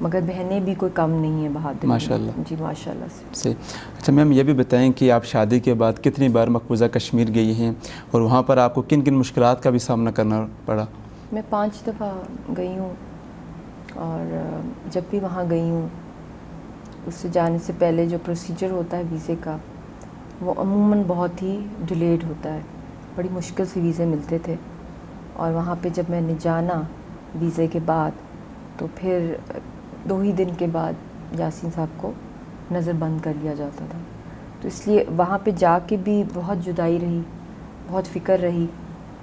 مگر بہنیں بھی کوئی کم نہیں ہیں بہادر. ماشاء اللہ. جی ماشاء اللہ سے. صحیح. اچھا میم یہ بھی بتائیں کہ آپ شادی کے بعد کتنی بار مقبوضہ کشمیر گئی ہیں اور وہاں پر آپ کو کن کن مشکلات کا بھی سامنا کرنا پڑا؟ میں 5 دفعہ گئی ہوں، اور جب بھی وہاں گئی ہوں اس سے جانے سے پہلے جو پروسیجر ہوتا ہے ویزے کا وہ عموماً بہت ہی ڈیلیڈ ہوتا ہے. بڑی مشکل سے ویزے ملتے تھے، اور وہاں پہ جب میں نے جانا ویزے کے بعد تو پھر 2 ہی دن کے بعد یاسین صاحب کو نظر بند کر لیا جاتا تھا. تو اس لیے وہاں پہ جا کے بھی بہت جدائی رہی، بہت فکر رہی،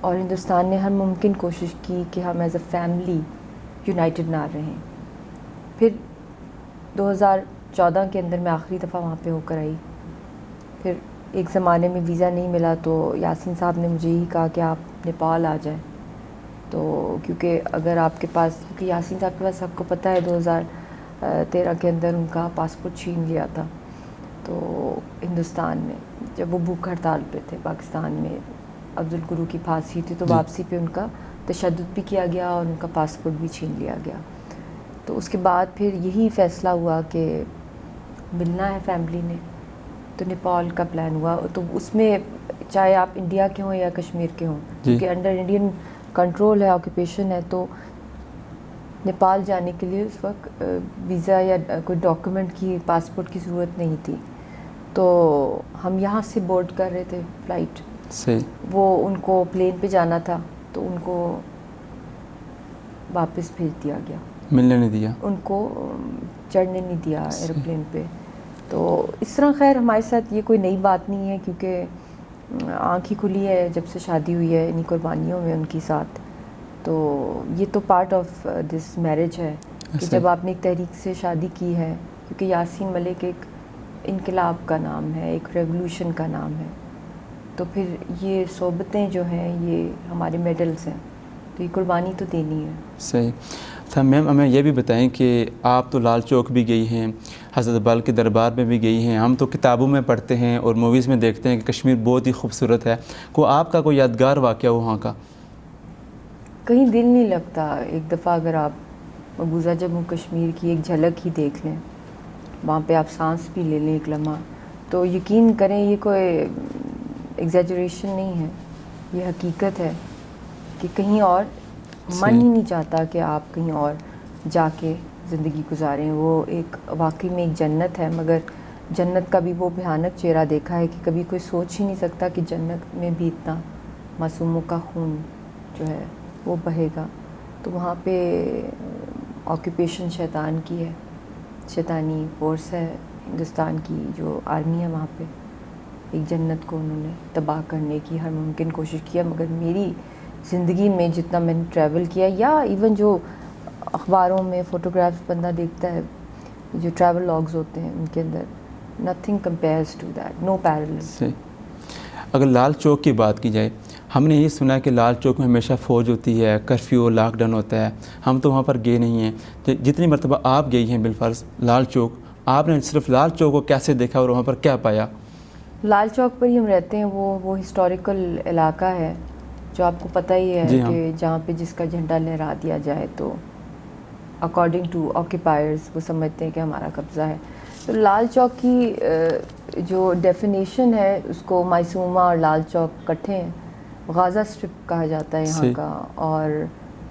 اور ہندوستان نے ہر ممکن کوشش کی کہ ہم ایز اے فیملی یونائٹڈ نہ رہیں. پھر 2014 کے اندر میں آخری دفعہ وہاں پہ ہو کر آئی. پھر ایک زمانے میں ویزا نہیں ملا تو یاسین صاحب نے مجھے یہی کہا کہ آپ نیپال آ جائیں. تو کیونکہ اگر آپ کے پاس، کیونکہ یاسین صاحب کے پاس سب کو پتہ ہے 2013 کے اندر ان کا پاسپورٹ چھین لیا تھا. تو ہندوستان میں جب وہ بھوک ہڑتال پہ تھے پاکستان میں، عبدالگرو کی پھانسی تھی، تو واپسی پہ ان کا تشدد بھی کیا گیا اور ان کا پاسپورٹ بھی چھین لیا گیا. تو اس کے بعد پھر یہی فیصلہ ہوا کہ ملنا ہے فیملی نے، تو نیپال کا پلان ہوا. تو اس میں چاہے آپ انڈیا کے ہوں یا کشمیر کے ہوں، کیونکہ انڈر انڈین کنٹرول ہے، آکوپیشن ہے، تو نیپال جانے کے لیے اس وقت ویزا یا کوئی ڈاکیومنٹ کی، پاسپورٹ کی ضرورت نہیں تھی. تو ہم یہاں سے بورڈ کر رہے تھے فلائٹ. صحیح. وہ ان کو پلین پہ جانا تھا تو ان کو واپس بھیج دیا گیا، ملنے نہیں دیا، ان کو چڑھنے نہیں دیا ایروپلین پہ. تو اس طرح خیر ہمارے ساتھ یہ کوئی نئی بات نہیں ہے، کیونکہ آنکھ ہی کھلی ہے جب سے شادی ہوئی ہے انہیں قربانیوں میں ان کے ساتھ. تو یہ تو پارٹ آف دس میرج ہے کہ جب آپ نے ایک تحریک سے شادی کی ہے، کیونکہ یاسین ملک ایک انقلاب کا نام ہے، ایک ریولوشن کا نام ہے، تو پھر یہ صحبتیں جو ہیں یہ ہمارے میڈلز ہیں، تو یہ قربانی تو دینی ہے. صحیح. تھا میم ہمیں یہ بھی بتائیں کہ آپ تو لال چوک بھی گئی ہیں، حضرت بال کے دربار میں بھی گئی ہیں. ہم تو کتابوں میں پڑھتے ہیں اور موویز میں دیکھتے ہیں کہ کشمیر بہت ہی خوبصورت ہے. آپ کا کوئی یادگار واقعہ وہاں کا؟ کہیں دل نہیں لگتا. ایک دفعہ اگر آپ مقبوضہ جموں کشمیر کی ایک جھلک ہی دیکھ لیں، وہاں پہ آپ سانس بھی لے لیں ایک لمحہ، تو یقین کریں یہ کوئی ایگزیجریشن نہیں ہے، یہ حقیقت ہے کہ کہیں اور من ہی نہیں چاہتا کہ آپ کہیں اور جا کے زندگی گزاریں. وہ ایک واقعی میں ایک جنت ہے، مگر جنت کا بھی وہ بھیانک چہرہ دیکھا ہے کہ کبھی کوئی سوچ ہی نہیں سکتا کہ جنت میں بھی اتنا معصوموں کا خون جو ہے وہ بہے گا. تو وہاں پہ آکوپیشن شیطان کی ہے، شیطانی فورس ہے ہندوستان کی جو آرمی ہے. وہاں پہ ایک جنت کو انہوں نے تباہ کرنے کی ہر ممکن کوشش کیا. مگر میری زندگی میں جتنا میں نے ٹریول کیا، یا ایون جو اخباروں میں فوٹوگرافس بندہ دیکھتا ہے، جو ٹریول لاگز ہوتے ہیں ان کے اندر، nothing compares to that, no parallel. اگر لال چوک کی بات کی جائے، ہم نے یہ سنا کہ لال چوک میں ہمیشہ فوج ہوتی ہے، کرفیو، لاک ڈاؤن ہوتا ہے. ہم تو وہاں پر گئے نہیں ہیں. جتنی مرتبہ آپ گئی ہیں بالفرض لال چوک، آپ نے صرف لال چوک کو کیسے دیکھا اور وہاں پر کیا پایا؟ لال چوک پر ہی ہم رہتے ہیں. وہ ہسٹوریکل علاقہ ہے جو آپ کو پتہ ہی ہے کہ جہاں پہ جس کا جھنڈا لہرا دیا جائے تو اکارڈنگ ٹو آکیپائرز وہ سمجھتے ہیں کہ ہمارا قبضہ ہے. تو لال چوک کی جو ڈیفینیشن ہے اس کو معصومہ اور لال چوک کٹھے ہیں. غازہ اسٹرپ کہا جاتا ہے یہاں کا، اور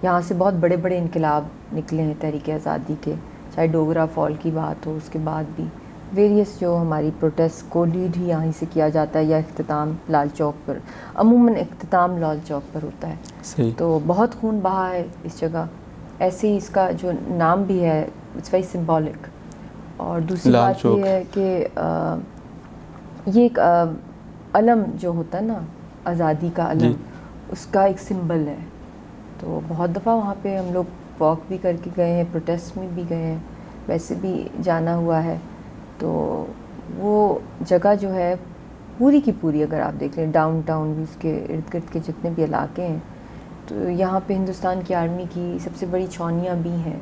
یہااں سے بہت بڑے بڑے انقلاب نکلے ہیں تحریک آزادی کے، چاہے ڈوگرا فال کی بات ہو، اس کے بعد بھی ویریس جو ہماری پروٹیسٹ کو لیڈ ہی یہیں سے کیا جاتا ہے، یا اختتام لال چوک پر، عموماً اختتام لال چوک پر ہوتا ہے. تو بہت خون بہا ہے اس جگہ. ایسے ہی اس کا جو نام بھی ہے اٹس ویری سمبولک. اور دوسری بات یہ ہے کہ یہ ایک علم جو ہوتا ہے نا، آزادی کا علم، اس کا ایک سمبل ہے. تو بہت دفعہ وہاں پہ ہم لوگ واک بھی کر کے گئے ہیں، پروٹیسٹ میں بھی گئے ہیں، ویسے بھی جانا ہوا ہے. تو وہ جگہ جو ہے پوری کی پوری اگر آپ دیکھ لیں، ڈاؤن ٹاؤن بھی، اس کے ارد گرد کے جتنے بھی علاقے ہیں، تو یہاں پہ ہندوستان کی آرمی کی سب سے بڑی چھاؤنیاں بھی ہیں.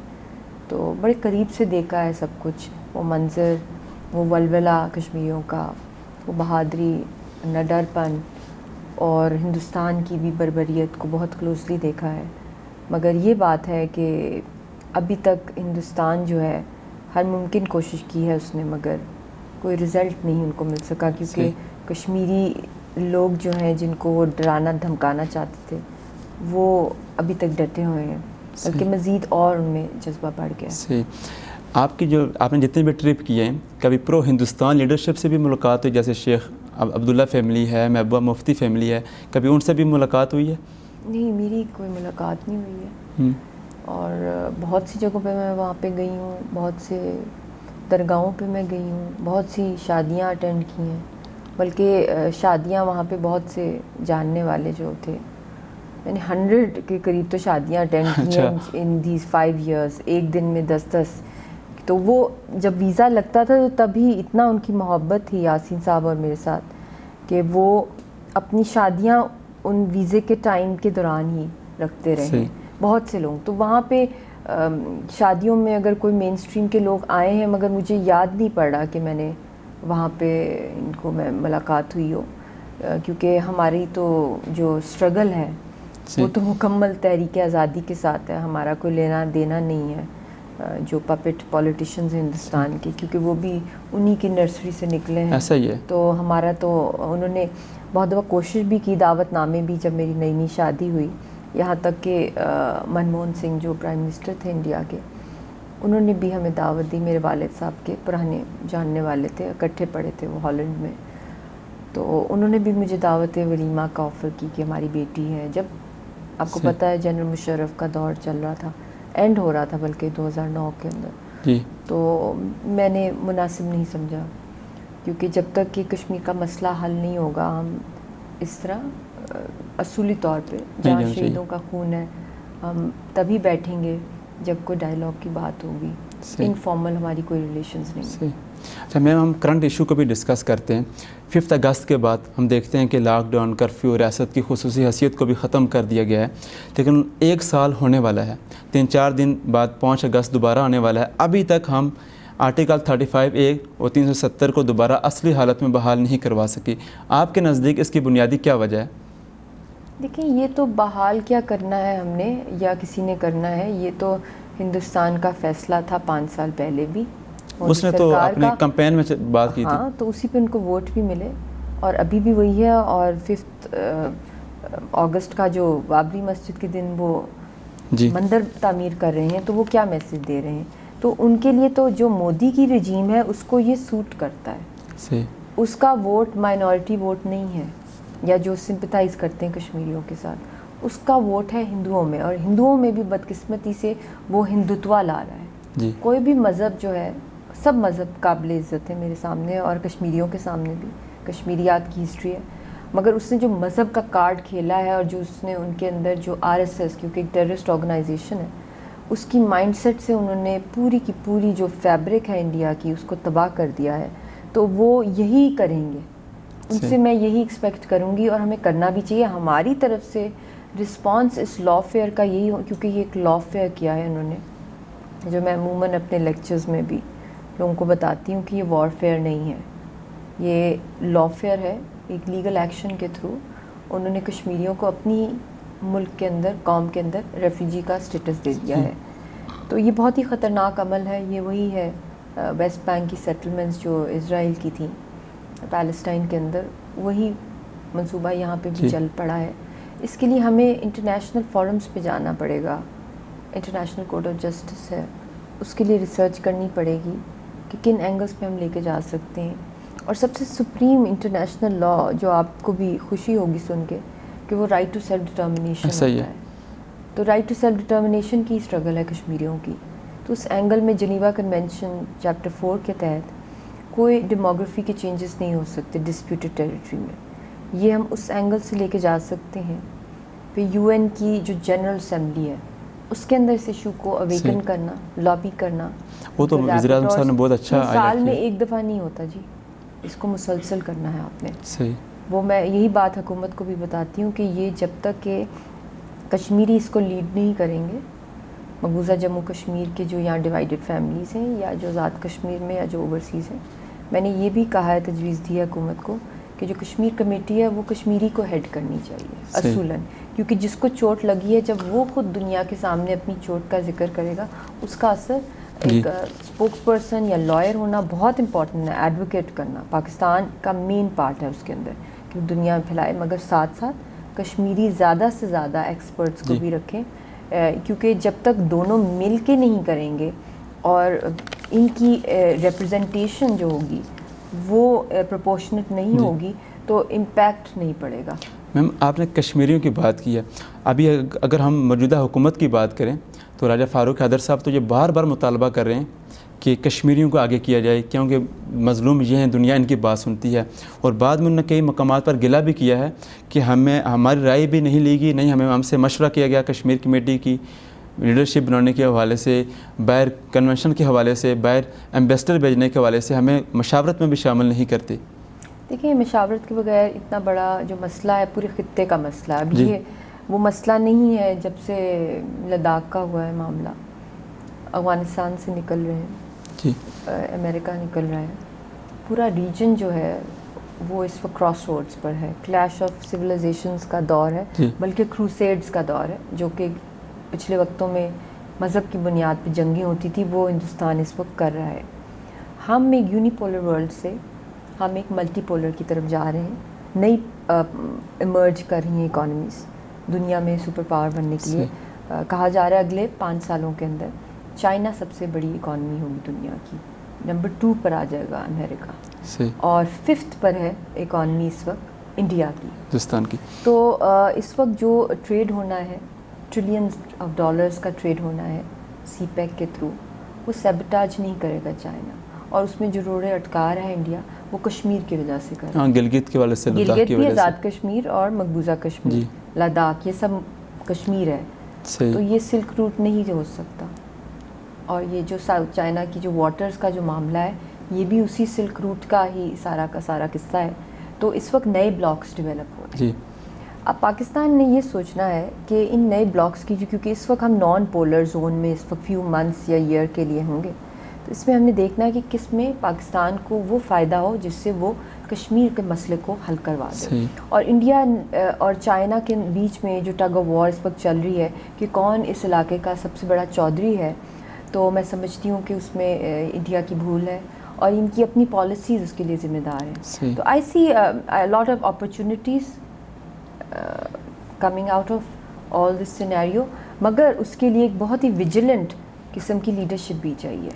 تو بڑے قریب سے دیکھا ہے سب کچھ، وہ منظر، وہ ولولہ کشمیریوں کا، وہ بہادری، نڈر پن، اور ہندوستان کی بھی بربریت کو بہت کلوزلی دیکھا ہے. مگر یہ بات ہے کہ ابھی تک ہندوستان جو ہے ہر ممکن کوشش کی ہے اس نے، مگر کوئی رزلٹ نہیں ان کو مل سکا، کیونکہ کشمیری لوگ جو ہیں جن کو وہ ڈرانا دھمکانا چاہتے تھے وہ ابھی تک ڈٹے ہوئے ہیں، بلکہ مزید اور ان میں جذبہ بڑھ گیا. صحیح. آپ نے جتنے بھی ٹرپ کیے ہیں، کبھی پرو ہندوستان لیڈرشپ سے بھی ملاقات ہوئی، جیسے شیخ عبداللہ فیملی ہے، محبوبہ مفتی فیملی ہے، کبھی ان سے بھی ملاقات ہوئی ہے؟ نہیں، میری کوئی ملاقات نہیں ہوئی ہے. اور بہت سی جگہوں پہ میں وہاں پہ گئی ہوں، بہت سے درگاہوں پہ میں گئی ہوں، بہت سی شادیاں اٹینڈ کی ہیں، بلکہ شادیاں وہاں پہ بہت سے جاننے والے جو تھے، یعنی 100 کے قریب تو شادیاں اٹینڈ کی ہیں ان دیز 5 ایئرس، ایک دن میں 10. تو وہ جب ویزا لگتا تھا تو تبھی اتنا ان کی محبت تھی یاسین صاحب اور میرے ساتھ کہ وہ اپنی شادیاں ان ویزے کے ٹائم کے دوران ہی رکھتے رہے بہت سے لوگ. تو وہاں پہ شادیوں میں اگر کوئی مین اسٹریم کے لوگ آئے ہیں، مگر مجھے یاد نہیں پڑ رہا کہ میں نے وہاں پہ ان کو میں ملاقات ہوئی ہو، کیونکہ ہماری تو جو اسٹرگل ہے وہ تو مکمل تحریک آزادی کے ساتھ ہے، ہمارا کوئی لینا دینا نہیں ہے جو پپٹ پولیٹیشینز ہیں ہندوستان کے، کیونکہ وہ بھی انہی کی نرسری سے نکلے ہیں. ایسا ہی ہے. تو ہمارا تو انہوں نے بہت دفعہ کوشش بھی کی، دعوت نامے بھی، جب میری نئی شادی ہوئی، یہاں تک کہ منموہن سنگھ جو پرائم منسٹر تھے انڈیا کے، انہوں نے بھی ہمیں دعوت دی. میرے والد صاحب کے پرانے جاننے والے تھے، اکٹھے پڑھے تھے وہ ہالینڈ میں، تو انہوں نے بھی مجھے دعوت ولیمہ کا آفر کی کہ ہماری بیٹی ہے. جب آپ کو پتہ ہے جنرل مشرف کا دور چل رہا تھا، اینڈ ہو رہا تھا بلکہ 2009 کے اندر، تو میں نے مناسب نہیں سمجھا، کیونکہ جب تک کہ کشمیر کا مسئلہ حل نہیں ہوگا ہم اس طرح اصولی طور پہ جہاں شہیدوں کا خون ہے ہم تبھی بیٹھیں گے جب کوئی ڈائلاگ کی بات ہوگی. انفارمل ہماری کوئی ریلیشنز نہیں. اچھا میم، ہم کرنٹ ایشو کو بھی ڈسکس کرتے ہیں. 5 اگست کے بعد ہم دیکھتے ہیں کہ لاک ڈاؤن، کرفیو، ریاست کی خصوصی حیثیت کو بھی ختم کر دیا گیا ہے، لیکن 1 سال ہونے والا ہے. 3-4 دن بعد 5 اگست دوبارہ آنے والا ہے. ابھی تک ہم آرٹیکل 35A اور 370 کو دوبارہ اصلی حالت میں بحال نہیں کروا سکی. آپ کے نزدیک اس کی بنیادی کیا وجہ ہے؟ دیکھیں، یہ تو بحال کیا کرنا ہے ہم نے یا کسی نے کرنا ہے، یہ تو ہندوستان کا فیصلہ تھا 5 سال پہلے بھی. اس نے تو اپنے کمپین میں بات کی تھی. ہاں، تو اسی پہ ان کو ووٹ بھی ملے، اور ابھی بھی وہی ہے. اور 5 اگست کا جو بابری مسجد کے دن وہ مندر تعمیر کر رہے ہیں، تو وہ کیا میسج دے رہے ہیں؟ تو ان کے لیے تو جو مودی کی رجیم ہے اس کو یہ سوٹ کرتا ہے. اس کا ووٹ مائنورٹی ووٹ نہیں ہے، یا جو سمپتھائز کرتے ہیں کشمیریوں کے ساتھ، اس کا ووٹ ہے ہندوؤں میں، اور ہندوؤں میں بھی بدقسمتی سے وہ ہندوتوا لا رہا ہے. کوئی بھی مذہب جو ہے، سب مذہب قابل عزت ہے میرے سامنے اور کشمیریوں کے سامنے بھی، کشمیریات کی ہسٹری ہے، مگر اس نے جو مذہب کا کارڈ کھیلا ہے اور جو اس نے ان کے اندر جو RSS، کیونکہ ایک ٹیررسٹ آرگنائزیشن ہے، اس کی مائنڈ سیٹ سے انہوں نے پوری کی پوری جو فیبرک ہے انڈیا کی اس کو تباہ کر دیا ہے. تو وہ یہی کریں گے، ان سے میں یہی ایکسپیکٹ کروں گی، اور ہمیں کرنا بھی چاہیے. ہماری طرف سے رسپانس اس لا فیئر کا یہی ہو، کیونکہ یہ ایک لا فیئر کیا ہے انہوں نے، جو میں عموماً اپنے لیکچرز میں بھی لوگوں کو بتاتی ہوں کہ یہ وار فیئر نہیں ہے، یہ لا فیئر ہے. ایک لیگل ایکشن کے تھرو انہوں نے کشمیریوں کو اپنی ملک کے اندر، قوم کے اندر ریفیوجی کا اسٹیٹس دے دیا ہے. تو یہ بہت ہی خطرناک عمل ہے. یہ وہی ہے ویسٹ بینک کی سیٹلمنٹس جو اسرائیل کی تھیں پیلسٹائن کے اندر، وہی منصوبہ یہاں پہ بھی چل پڑا ہے. اس کے لیے ہمیں انٹرنیشنل فورمز پہ جانا پڑے گا. انٹرنیشنل کورٹ آف جسٹس ہے، اس کے لیے ریسرچ کرنی پڑے گی کہ کن اینگلز پہ ہم لے کے جا سکتے ہیں. اور سب سے سپریم انٹرنیشنل لا جو آپ کو بھی خوشی ہوگی سن کے کہ وہ رائٹ ٹو سیلف ڈٹرمنیشن ہوتا ہے. تو رائٹ ٹو سیلف ڈٹرمنیشن کی اسٹرگل ہے کشمیریوں کی. تو اس اینگل میں جنیوا کنونشن چیپٹر 4 کے تحت کوئی ڈیموگرافی کے چینجز نہیں ہو سکتے ڈسپیوٹڈ ٹیریٹری میں. یہ ہم اس اینگل سے لے کے جا سکتے ہیں. پھر UN کی جو جنرل اسمبلی ہے اس کے اندر اس ایشو کو اویکن کرنا، لابی کرنا، وہ تو وزیر اعظم صاحب نے بہت اچھا سال میں 1 دفعہ نہیں ہوتا جی، اس کو مسلسل کرنا ہے آپ نے. وہ میں یہی بات حکومت کو بھی بتاتی ہوں کہ یہ جب تک کہ کشمیری اس کو لیڈ نہیں کریں گے، مقبوضہ جموں کشمیر کے جو یہاں ڈیوائیڈڈ فیملیز ہیں یا جو آزاد کشمیر میں یا جو اوورسیز ہیں، میں نے یہ بھی کہا ہے، تجویز دی ہے حکومت کو کہ جو کشمیر کمیٹی ہے وہ کشمیری کو ہیڈ کرنی چاہیے اصولاً، کیونکہ جس کو چوٹ لگی ہے جب وہ خود دنیا کے سامنے اپنی چوٹ کا ذکر کرے گا اس کا اثر ایک اسپوکس پرسن یا لائر ہونا بہت امپورٹنٹ ہے. ایڈوکیٹ کرنا پاکستان کا مین پارٹ ہے اس کے اندر کہ دنیا میں پھیلائے, مگر ساتھ ساتھ کشمیری زیادہ سے زیادہ ایکسپرٹس کو بھی رکھیں, کیونکہ جب تک دونوں مل کے نہیں کریں گے اور ان کی ریپرزنٹیشن جو ہوگی وہ پروپورشنٹ نہیں ہوگی تو امپیکٹ نہیں پڑے گا. میم آپ نے کشمیریوں کی بات کی ہے, ابھی اگر ہم موجودہ حکومت کی بات کریں تو راجہ فاروق حیدر صاحب تو یہ بار بار مطالبہ کر رہے ہیں کہ کشمیریوں کو آگے کیا جائے, کیونکہ مظلوم یہ ہیں, دنیا ان کی بات سنتی ہے. اور بعد میں انہوں نے کئی مقامات پر گلہ بھی کیا ہے کہ ہماری رائے بھی نہیں لی گئی, نہیں ہم سے مشورہ کیا گیا کشمیر کمیٹی کی لیڈرشپ بنانے کے حوالے سے, باہر کنونشن کے حوالے سے, باہر ایمبیسڈر بھیجنے کے حوالے سے ہمیں مشاورت میں بھی شامل نہیں کرتے. دیکھیں مشاورت کے بغیر اتنا بڑا جو مسئلہ ہے پورے خطے کا مسئلہ ہے, ابھی یہ وہ مسئلہ نہیں ہے جب سے لداخ کا ہوا ہے معاملہ, افغانستان سے نکل رہے ہیں, امریکہ نکل رہا ہے, پورا ریجن جو ہے وہ اس وقت کراس روڈز پر ہے, کلیش آف سویلائزیشنز کا دور ہے, بلکہ کروسیڈز کا دور ہے, جو کہ پچھلے وقتوں میں مذہب کی بنیاد پہ جنگیں ہوتی تھی وہ ہندوستان اس وقت کر رہا ہے. ہم ایک یونی پولر ورلڈ سے ہم ایک ملٹی پولر کی طرف جا رہے ہیں, نئی ایمرج کر رہی ہیں اکانومیز دنیا میں سپر پاور بننے کے لیے. کہا جا رہا ہے اگلے 5 سالوں کے اندر چائنا سب سے بڑی اکانومی ہوگی دنیا کی, نمبر 2 پر آ جائے گا امریکہ, اور 5th پر ہے اکانومی اس وقت انڈیا کی, ہندوستان کی. تو اس وقت جو ٹریڈ ہونا ہے ٹریلینز آف ڈالرز کا ٹریڈ ہونا ہے سی پیک کے تھرو, وہ سیبٹاج نہیں کرے گا چائنا, اور اس میں جو روڑے اٹکا رہا ہے انڈیا وہ کشمیر کی وجہ سے کر رہا ہے. گلگت کے والے سے, گلگت بھی آزاد کشمیر اور مقبوضہ کشمیر, لداخ, یہ سب کشمیر ہے. تو یہ سلک روٹ نہیں ہو سکتا, اور یہ جو ساؤتھ چائنا کی جو واٹرز کا جو معاملہ ہے یہ بھی اسی سلک روٹ کا ہی سارا کا سارا قصہ ہے. تو اس وقت نئے بلاکس ڈیولپ ہو رہے ہیں. اب پاکستان نے یہ سوچنا ہے کہ ان نئے بلاکس کی, کیونکہ اس وقت ہم نان پولر زون میں اس وقت فیو منتھس یا ایئر کے لیے ہوں گے, تو اس میں ہم نے دیکھنا ہے کہ کس میں پاکستان کو وہ فائدہ ہو جس سے وہ کشمیر کے مسئلے کو حل کروا دے. اور انڈیا اور چائنا کے بیچ میں جو ٹگ آف وار اس وقت چل رہی ہے کہ کون اس علاقے کا سب سے بڑا چودھری ہے, تو میں سمجھتی ہوں کہ اس میں انڈیا کی بھول ہے اور ان کی اپنی پالیسیز اس کے لیے ذمہ دار ہیں. تو I see lot of opportunities coming out of all this scenario, مگر اس کے لیے ایک بہت ہی ویجیلنٹ قسم کی لیڈرشپ بھی چاہیے,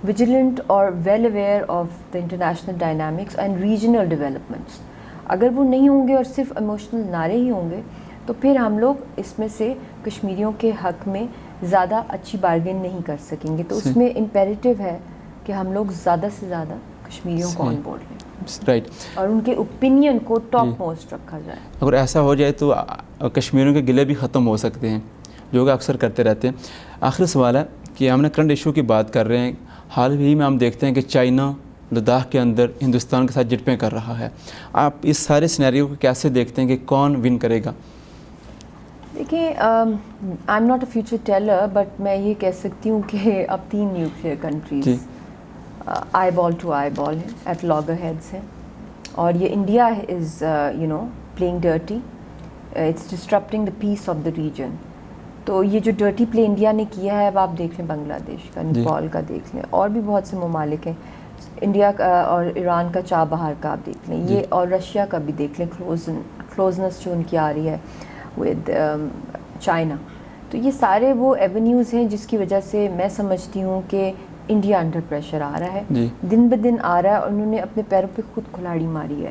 ویجیلنٹ اور well aware of the international dynamics and regional developments. اگر وہ نہیں ہوں گے اور صرف ایموشنل نعرے ہی ہوں گے تو پھر ہم لوگ اس میں سے کشمیریوں کے حق میں زیادہ اچھی بارگین نہیں کر سکیں گے. تو اس میں امپیریٹیو ہے کہ ہم لوگ زیادہ سے زیادہ کشمیریوں کو آن بورڈ لیں, رائٹ, اور ان کے اوپینین کو ٹاپ موسٹ رکھا جائے. اگر ایسا ہو جائے تو کشمیریوں کے گلے بھی ختم ہو سکتے ہیں, جو کہ اکثر کرتے رہتے ہیں. آخری سوال ہے کہ ہم نے کرنٹ ایشو کی بات کر رہے ہیں, حال ہی میں ہم دیکھتے ہیں کہ چائنا لداخ کے اندر ہندوستان کے ساتھ جھڑپیں کر رہا ہے. آپ اس سارے سینیریو کو کیسے دیکھتے ہیں کہ کون ون کرے گا؟ دیکھیں, I am not a future teller, but میں یہ کہہ سکتی ہوں کہ اب 3 nuclear countries eye ball to eye ball ہیں, ایٹ لاگر ہیڈس ہیں, اور یہ India is playing dirty, it's disrupting the peace of the region. تو یہ جو ڈرٹی پلے انڈیا نے کیا ہے, اب آپ دیکھ لیں بنگلہ دیش کا, نیپال کا دیکھ لیں, اور بھی بہت سے ممالک ہیں, انڈیا کا اور ایران کا چابہار کا آپ دیکھ لیں, یہ اور رشیا کا بھی دیکھ لیں, کلوزنس جو ان کی آ رہی ہے ود چائنا. تو یہ سارے وہ ایونیوز ہیں جس کی وجہ سے میں سمجھتی ہوں کہ انڈیا انڈر پریشر آ رہا ہے, دن بہ دن آ رہا ہے, اور انہوں نے اپنے پیروں پہ خود کھلاڑی ماری ہے,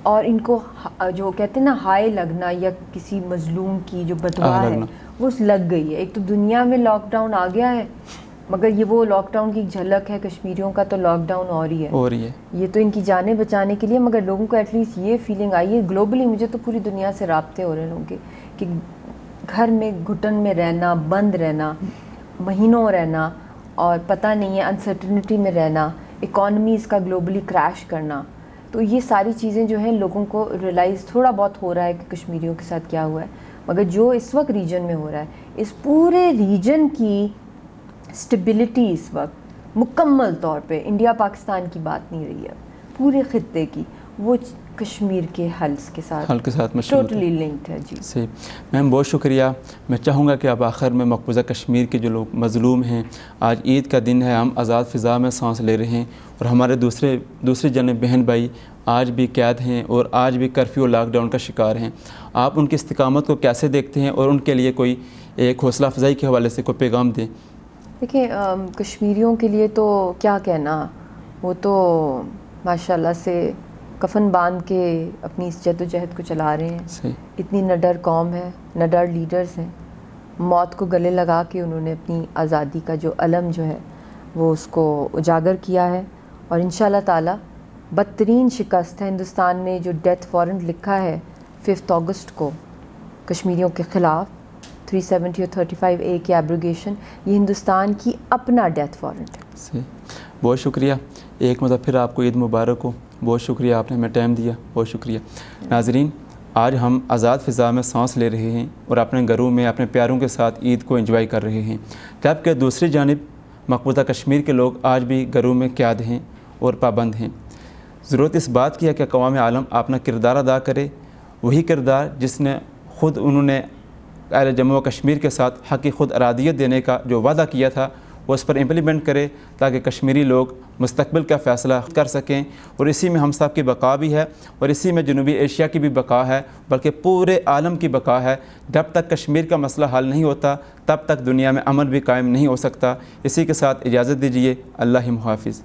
اور ان کو جو کہتے ہیں نا ہائے لگنا یا کسی مظلوم کی جو بددعا ہے وہ لگ گئی ہے. ایک تو دنیا میں لاک ڈاؤن آ گیا ہے, مگر یہ وہ لاک ڈاؤن کی جھلک ہے, کشمیریوں کا تو لاک ڈاؤن اور ہی ہے, یہ تو ان کی جانیں بچانے کے لیے, مگر لوگوں کو ایٹ لیسٹ یہ فیلنگ آئی ہے گلوبلی. مجھے تو پوری دنیا سے رابطے ہو رہے ہیں لوگوں کے کہ گھر میں گھٹن میں رہنا, بند رہنا, مہینوں رہنا, اور پتہ نہیں ہے انسرٹنٹی میں رہنا, اکانومیز کا گلوبلی کریش کرنا. تو یہ ساری چیزیں جو ہیں لوگوں کو ریئلائز تھوڑا بہت ہو رہا ہے کہ کشمیریوں کے ساتھ کیا ہوا ہے, مگر جو اس وقت ریجن میں ہو رہا ہے, اس پورے ریجن کی سٹیبلٹی اس وقت مکمل طور پہ انڈیا پاکستان کی بات نہیں رہی ہے, پورے خطے کی, وہ کشمیر کے حلس کے ساتھ مشروط ٹوٹلی لنکڈ ہے. جی صحیح میم، بہت شکریہ. میں چاہوں گا کہ اب آخر میں مقبوضہ کشمیر کے جو لوگ مظلوم ہیں، آج عید کا دن ہے، ہم آزاد فضا میں سانس لے رہے ہیں، اور ہمارے دوسری جانب بہن بھائی آج بھی قید ہیں اور آج بھی کرفیو لاک ڈاؤن کا شکار ہیں. آپ ان کی استقامت کو کیسے دیکھتے ہیں اور ان کے لیے کوئی ایک حوصلہ افزائی کے حوالے سے کوئی پیغام دیں؟ دیکھیں، کشمیریوں کے لیے تو کیا کہنا، وہ تو ماشاءاللہ سے کفن باندھ کے اپنی اس جد و جہد کو چلا رہے ہیں. صحیح. اتنی نڈر قوم ہے، نڈر لیڈرز ہیں، موت کو گلے لگا کے انہوں نے اپنی آزادی کا جو علم جو ہے وہ اس کو اجاگر کیا ہے. اور انشاءاللہ تعالی بدترین شکست ہے. ہندوستان نے جو ڈیتھ وارنٹ لکھا ہے 5 اگست کو کشمیریوں کے خلاف 370 اور 35A کی ایبروگیشن، یہ ہندوستان کی اپنا ڈیتھ وارنٹ ہے. صحیح. بہت شکریہ. ایک مرتبہ پھر آپ کو عید مبارک ہو. بہت شکریہ، آپ نے ہمیں ٹائم دیا. بہت شکریہ. ناظرین، آج ہم آزاد فضا میں سانس لے رہے ہیں اور اپنے گھروں میں اپنے پیاروں کے ساتھ عید کو انجوائے کر رہے ہیں، جبکہ دوسری جانب مقبوضہ کشمیر کے لوگ آج بھی گھروں میں قید ہیں اور پابند ہیں. ضرورت اس بات کی ہے کہ اقوام عالم اپنا کردار ادا کرے، وہی کردار جس نے خود انہوں نے اہل جموں و کشمیر کے ساتھ حق کی خود ارادیت دینے کا جو وعدہ کیا تھا وہ اس پر امپلیمنٹ کرے، تاکہ کشمیری لوگ مستقبل کا فیصلہ کر سکیں. اور اسی میں ہم سب کی بقا بھی ہے، اور اسی میں جنوبی ایشیا کی بھی بقا ہے، بلکہ پورے عالم کی بقا ہے. جب تک کشمیر کا مسئلہ حل نہیں ہوتا تب تک دنیا میں امن بھی قائم نہیں ہو سکتا. اسی کے ساتھ اجازت دیجیے. اللہ محافظ.